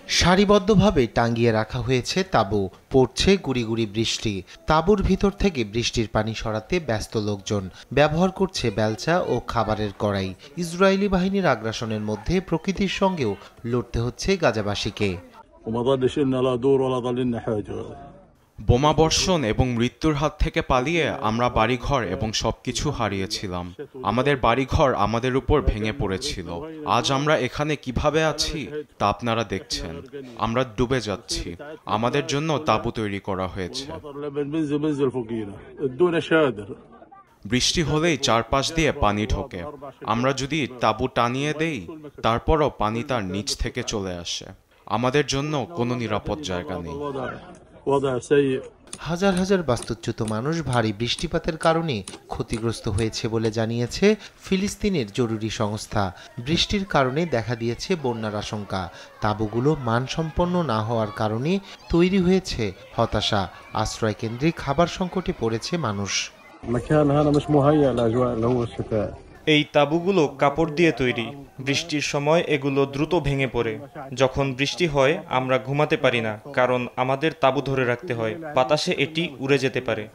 সারিবদ্ধভাবে টাঙ্গিয়ে রাখা হয়েছে তাঁবু, পড়ছে গুড়ি গুড়ি বৃষ্টি। তাঁবুর ভিতর থেকে বৃষ্টির পানি সরাতে ব্যস্ত লোকজন, ব্যবহার করছে বেলচা ও খাবারের কড়াই। ইসরায়েলি বাহিনীর আগ্রাসনের মধ্যে প্রকৃতির সঙ্গেও লড়তে হচ্ছে গাজাবাসীকে। বোমাবর্ষণ এবং মৃত্যুর হাত থেকে পালিয়ে আমরা বাড়িঘর এবং সবকিছু হারিয়েছিলাম। আমাদের বাড়িঘর আমাদের উপর ভেঙে পড়েছিল। আজ আমরা এখানে কিভাবে আছি তা আপনারা দেখছেন। আমরা ডুবে যাচ্ছি। আমাদের জন্য তাঁবু তৈরি করা হয়েছে। বৃষ্টি হলেই চারপাশ দিয়ে পানি ঢোকে। আমরা যদি তাঁবু টানিয়ে দেই, তারপরও পানি তার নিচ থেকে চলে আসে। আমাদের জন্য কোনো নিরাপদ জায়গা নেই। হাজার হাজার বাস্তুচ্যুত মানুষ ভারী বৃষ্টিপাতের কারণে ক্ষতিগ্রস্ত হয়েছে বলে জানিয়েছে ফিলিস্তিনের জরুরি সংস্থা। বৃষ্টির কারণে দেখা দিয়েছে বন্যার আশঙ্কা। তাঁবুগুলো মানসম্পন্ন না হওয়ার কারণে তৈরি হয়েছে হতাশা। আশ্রয়কেন্দ্রে খাবার সংকটে পড়েছে মানুষ। এই তাঁবুগুলো কাপড় দিয়ে তৈরি। বৃষ্টির সময় এগুলো দ্রুত ভেঙে পড়ে। যখন বৃষ্টি হয় আমরা ঘুমাতে পারি না, কারণ আমাদের তাঁবু ধরে রাখতে হয়। বাতাসে এটি উড়ে যেতে পারে।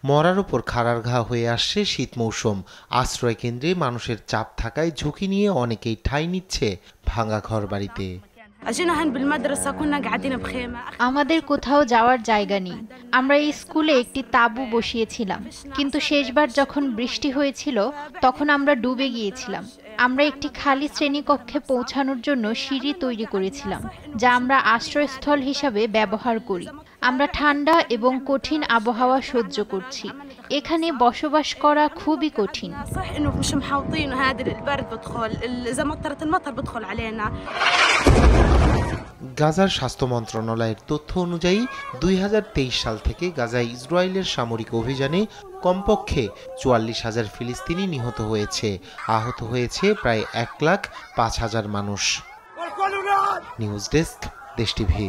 মরার উপর খাড়ার ঘা হয়ে আসছে শীত মৌসুম। আশ্রয়কেন্দ্রে মানুষের চাপ থাকায় ঝুঁকি নিয়ে অনেকেই ঠাঁই নিচ্ছে ভাঙা ঘর বাড়িতে। আমাদের কোথাও যাওয়ার জায়গা নেই। আমরা এই স্কুলে একটি তাঁবু বসিয়েছিলাম, কিন্তু শেষবার যখন বৃষ্টি হয়েছিল তখন আমরা ডুবে গিয়েছিলাম। আমরা একটি খালি শ্রেণীকক্ষে পৌঁছানোর জন্য সিঁড়ি তৈরি করেছিলাম, যা আমরা আশ্রয়স্থল হিসাবে ব্যবহার করি। আমরা ঠান্ডা এবং কঠিন আবহাওয়া সহ্য করছি। এখানে বসবাস করা খুবই কঠিন। গাজার স্বাস্থ্য মন্ত্রণালয়ের তথ্য অনুযায়ী 2023 সাল থেকে গাজায় ইসরায়েলের সামরিক অভিযানে কমপক্ষে 44,000 ফিলিস্তিনি নিহত হয়েছে। আহত হয়েছে প্রায় 1,05,000 মানুষ। নিউজ ডেস্ক, দেশ টিভি।